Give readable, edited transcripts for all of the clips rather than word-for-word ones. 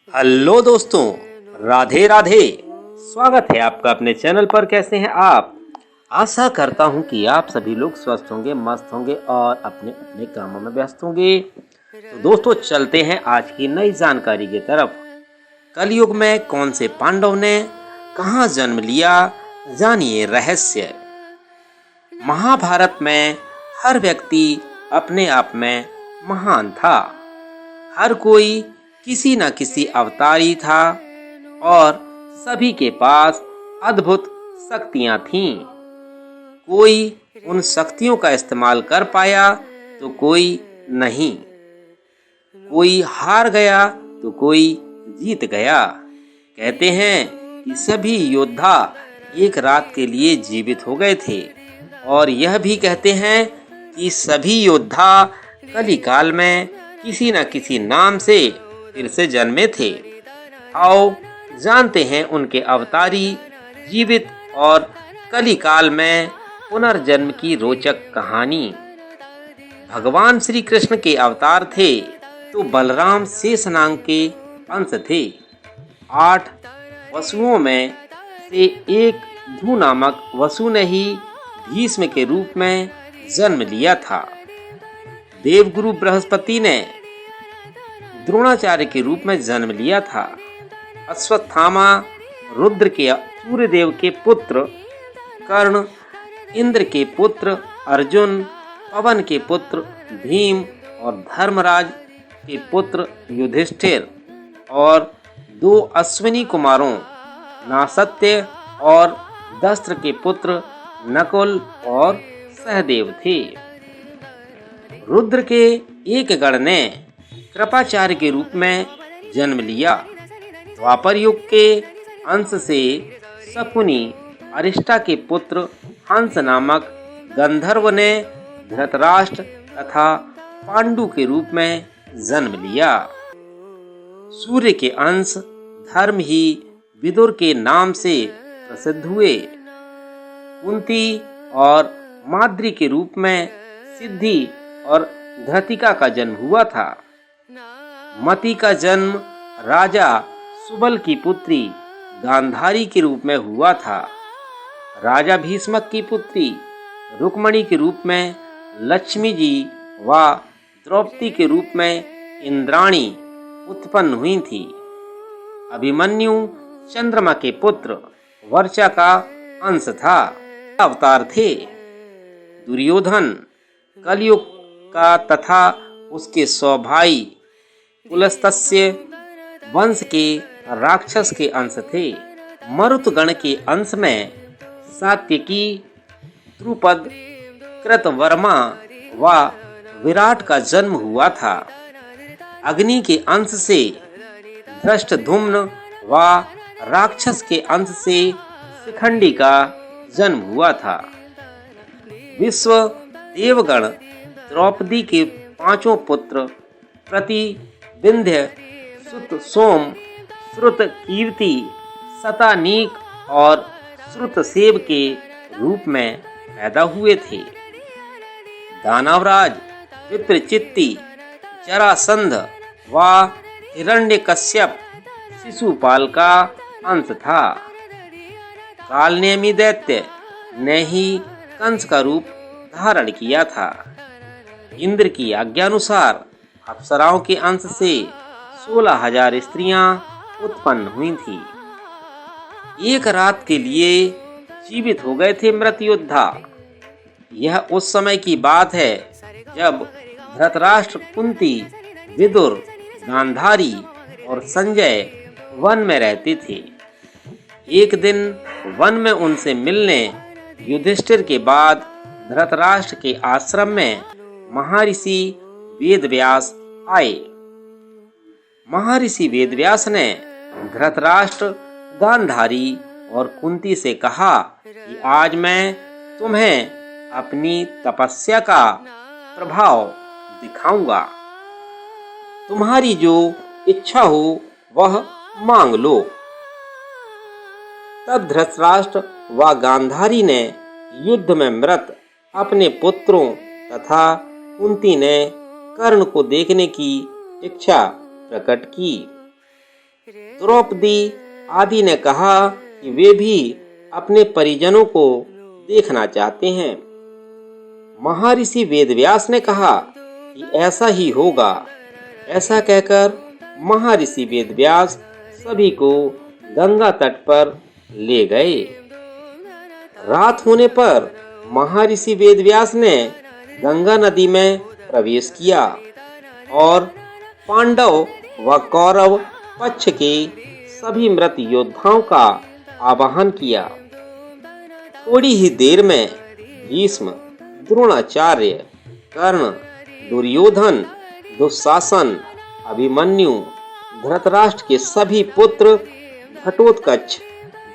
Hello दोस्तों, राधे राधे। स्वागत है आपका अपने चैनल पर। कैसे हैं आप? आशा करता हूं कि आप सभी लोग स्वस्थ होंगे, मस्त होंगे और अपने अपने कामों में व्यस्त होंगे। तो दोस्तों, चलते हैं आज की नई जानकारी की तरफ। कलयुग में कौन से पांडव ने कहां जन्म लिया, जानिए रहस्य। महाभारत में हर व्यक्ति अपने आप में महान था। हर कोई किसी न किसी अवतारी था और सभी के पास अद्भुत शक्तियां थीं। कोई उन शक्तियों का इस्तेमाल कर पाया तो कोई नहीं। कोई हार गया तो कोई जीत गया। कहते हैं कि सभी योद्धा एक रात के लिए जीवित हो गए थे और यह भी कहते हैं कि सभी योद्धा कलिकाल में किसी न किसी नाम से फिर से जन्मे थे। आओ जानते हैं उनके अवतारी, जीवित और कलिकाल में पुनर्जन्म की रोचक कहानी। भगवान श्री कृष्ण के अवतार थे तो बलराम शेषनाग के अंश थे। 8 वसुओं में से एक धू नामक वसु ने ही भीष्म के रूप में जन्म लिया था। देवगुरु बृहस्पति ने द्रोणाचार्य के रूप में जन्म लिया था। अश्वत्थामा रुद्र के सूर्यदेव के पुत्र, कर्ण इंद्र के पुत्र अर्जुन, पवन के पुत्र भीम और धर्मराज के पुत्र युधिष्ठिर और 2 अश्विनी कुमारों नासत्य और दस्त्र के पुत्र नकुल और सहदेव थे। रुद्र के एक गण ने कृपाचार्य के रूप में जन्म लिया। द्वापर युग के अंश से शकुनी अरिष्टा के पुत्र हंस नामक गंधर्व ने धृतराष्ट्र तथा पांडु के रूप में जन्म लिया। सूर्य के अंश धर्म ही विदुर के नाम से प्रसिद्ध हुए। कुंती और माद्री के रूप में सिद्धि और धृतिका का जन्म हुआ था। मति का जन्म राजा सुबल की पुत्री गांधारी के रूप में हुआ था। राजा भीष्मक की पुत्री रुक्मणी के रूप में लक्ष्मी जी व द्रौपदी के रूप में इंद्राणी उत्पन्न हुई थी। अभिमन्यु चंद्रमा के पुत्र वर्चा का अंश था, अवतार थे। दुर्योधन कलयुग का तथा उसके 100 भाई पुलस्त्य वंश के राक्षस के अंश थे। मरुतगण के अंश में सात्यकी, द्रुपद, कृतवर्मा व विराट का जन्म हुआ था। अग्नि के अंश से धृष्टद्युम्न व राक्षस के अंश से शिखंडी का जन्म हुआ था। विश्व देवगण द्रौपदी के 5 पुत्र प्रतिविंध्य, सुत सोम, श्रुत कीर्ति, शतानीक और श्रुतसेव के रूप में पैदा हुए थे। दानवराज विप्रचित्ति, जरासंध व हिरण्यकश्यप शिशुपाल का अंश था। कालनेमी दैत्य ने ही कंस का रूप धारण किया था। इंद्र की आज्ञानुसार अप्सराओं के अंश से 16,000 स्त्रियां उत्पन्न हुई थी। एक रात के लिए जीवित हो गए थे मृत योद्धा। यह उस समय की बात है जब धृतराष्ट्र, कुंती, विदुर, गांधारी और संजय वन में रहते थे। एक दिन वन में उनसे मिलने युधिष्ठिर के बाद धृतराष्ट्र के आश्रम में महर्षि वेदव्यास आए। महर्षि वेदव्यास ने धृतराष्ट्र, गांधारी और कुंती से कहा कि आज मैं तुम्हें अपनी तपस्या का प्रभाव दिखाऊंगा। तुम्हारी जो इच्छा हो वह मांग लो। तब धृतराष्ट्र व गांधारी ने युद्ध में मृत अपने पुत्रों तथा कुंती ने कर्ण को देखने की इच्छा प्रकट की। द्रौपदी आदि ने कहा कि वे भी अपने परिजनों को देखना चाहते हैं। महर्षि वेदव्यास ने कहा कि ऐसा ही होगा। ऐसा कहकर महर्षि वेदव्यास सभी को गंगा तट पर ले गए। रात होने पर महर्षि वेदव्यास ने गंगा नदी में प्रवेश किया और पांडव व कौरव पक्ष के सभी मृत योद्धाओं का आवाहन किया। थोड़ी ही देर में भीष्म, द्रोणाचार्य, कर्ण, दुर्योधन, दुशासन, अभिमन्यु, धृतराष्ट्र के सभी पुत्र, घटोत्कच,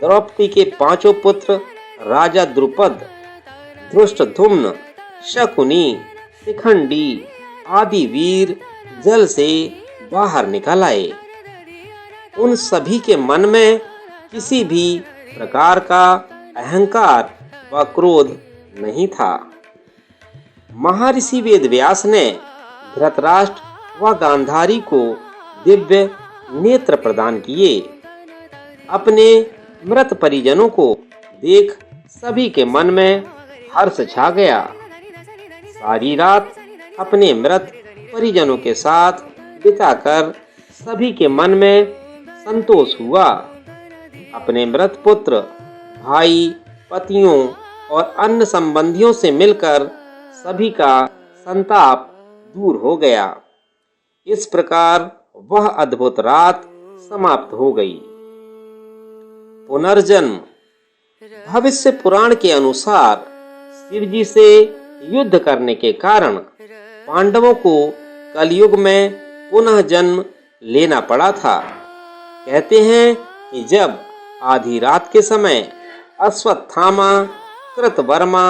द्रौपदी के 5 पुत्र, राजा द्रुपद, धृष्टद्युम्न, शकुनी, शिखंडी आदि वीर जल से बाहर निकल आए। उन सभी के मन में किसी भी प्रकार का अहंकार व क्रोध नहीं था। महर्षि वेदव्यास ने धृतराष्ट्र व गांधारी को दिव्य नेत्र प्रदान किए। अपने मृत परिजनों को देख सभी के मन में हर्ष छा गया। सारी रात अपने मृत परिजनों के साथ बिताकर सभी के मन में संतोष हुआ। अपने मृत पुत्र, भाई, पतियों और अन्य संबंधियों से मिलकर सभी का संताप दूर हो गया। इस प्रकार वह अद्भुत रात समाप्त हो गई। पुनर्जन्म। भविष्य पुराण के अनुसार शिवजी से युद्ध करने के कारण पांडवों को कलयुग में पुनः जन्म लेना पड़ा था। कहते हैं कि जब आधी रात के समय अश्वत्थामा, कृतवर्मा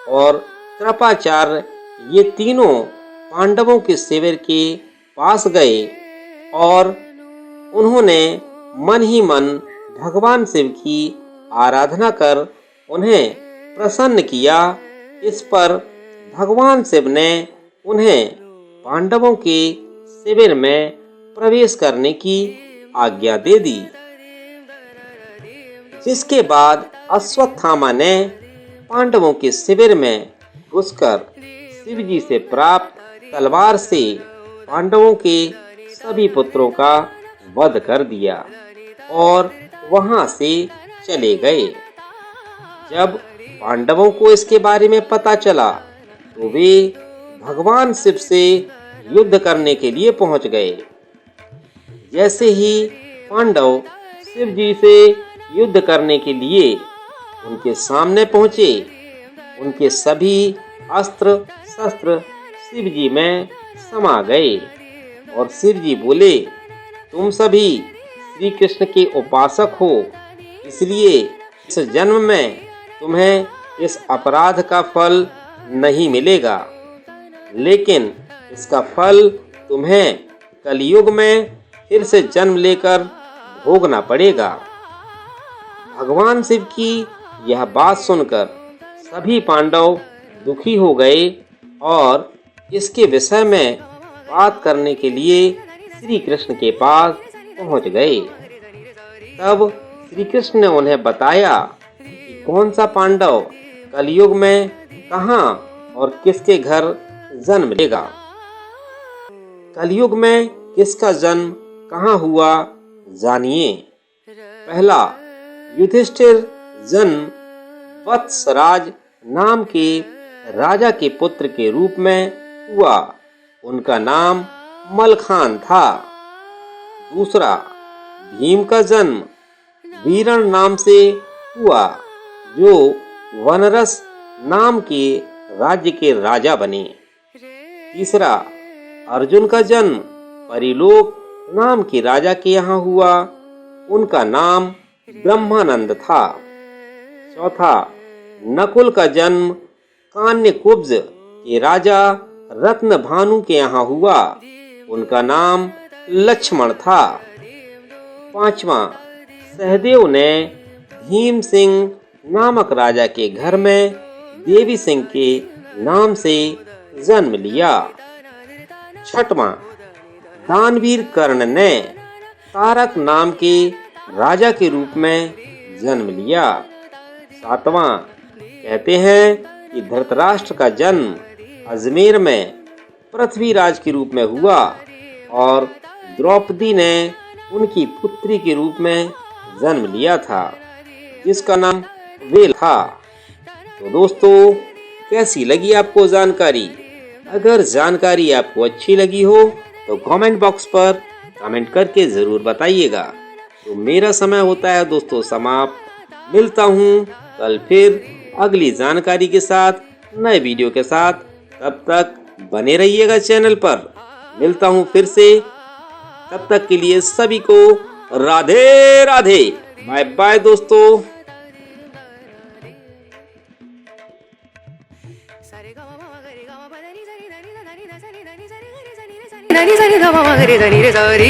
और कृपाचार्य ये तीनों पांडवों के शिविर के पास गए और उन्होंने मन ही मन भगवान शिव की आराधना कर उन्हें प्रसन्न किया। इस पर भगवान शिव ने उन्हें पांडवों के शिविर में प्रवेश करने की आज्ञा दे दी। जिसके बाद अश्वत्थामा ने पांडवों के शिविर में घुसकर शिवजी से प्राप्त तलवार से पांडवों के सभी पुत्रों का वध कर दिया और वहां से चले गए। जब पांडवों को इसके बारे में पता चला तो वे भगवान शिव से युद्ध करने के लिए पहुंच गए। जैसे ही पांडव शिव जी से युद्ध करने के लिए उनके सामने पहुंचे, उनके सभी अस्त्र शस्त्र शिव जी में समा गए और शिव जी बोले, तुम सभी श्री कृष्ण के उपासक हो, इसलिए इस जन्म में तुम्हें इस अपराध का फल नहीं मिलेगा, लेकिन इसका फल तुम्हें कलयुग में फिर से जन्म लेकर भोगना पड़ेगा। भगवान शिव की यह बात सुनकर सभी पांडव दुखी हो गए और इसके विषय में बात करने के लिए श्री कृष्ण के पास पहुंच गए। तब श्री कृष्ण ने उन्हें बताया कि कौन सा पांडव कलयुग में कहां और किसके घर जन्म लेगा। कलयुग में किसका जन्म कहां हुआ जानिए। पहला, युधिष्ठिर जन्म वत्सराज नाम के राजा के पुत्र के रूप में हुआ। उनका नाम मलखान था। दूसरा, भीम का जन्म वीरण नाम से हुआ, जो वनरस नाम के राज्य के राजा बने। तीसरा, अर्जुन का जन्म परिलोक नाम के राजा के यहाँ हुआ। उनका नाम ब्रह्मानंद था। चौथा, नकुल का जन्म कान्यकुब्ज के राजा रत्नभानु के यहाँ हुआ। उनका नाम लक्ष्मण था। पांचवा, सहदेव ने भीम सिंह नामक राजा के घर में देवी सिंह के नाम से जन्म लिया। छठवां, दानवीर कर्ण ने तारक नाम के राजा के रूप में जन्म लिया। 7वां, कहते हैं कि धृतराष्ट्र का जन्म अजमेर में पृथ्वीराज के रूप में हुआ और द्रौपदी ने उनकी पुत्री के रूप में जन्म लिया था, जिसका नाम वेल था। तो दोस्तों, कैसी लगी आपको जानकारी? अगर जानकारी आपको अच्छी लगी हो तो कमेंट बॉक्स पर कमेंट करके जरूर बताइएगा। तो मेरा समय होता है दोस्तों समाप्त। मिलता हूँ कल फिर अगली जानकारी के साथ, नए वीडियो के साथ। तब तक बने रहिएगा चैनल पर। मिलता हूँ फिर से, तब तक के लिए सभी को राधे राधे। बाय बाय दोस्तों। దని సరి ధమ మగరి దని రే సరి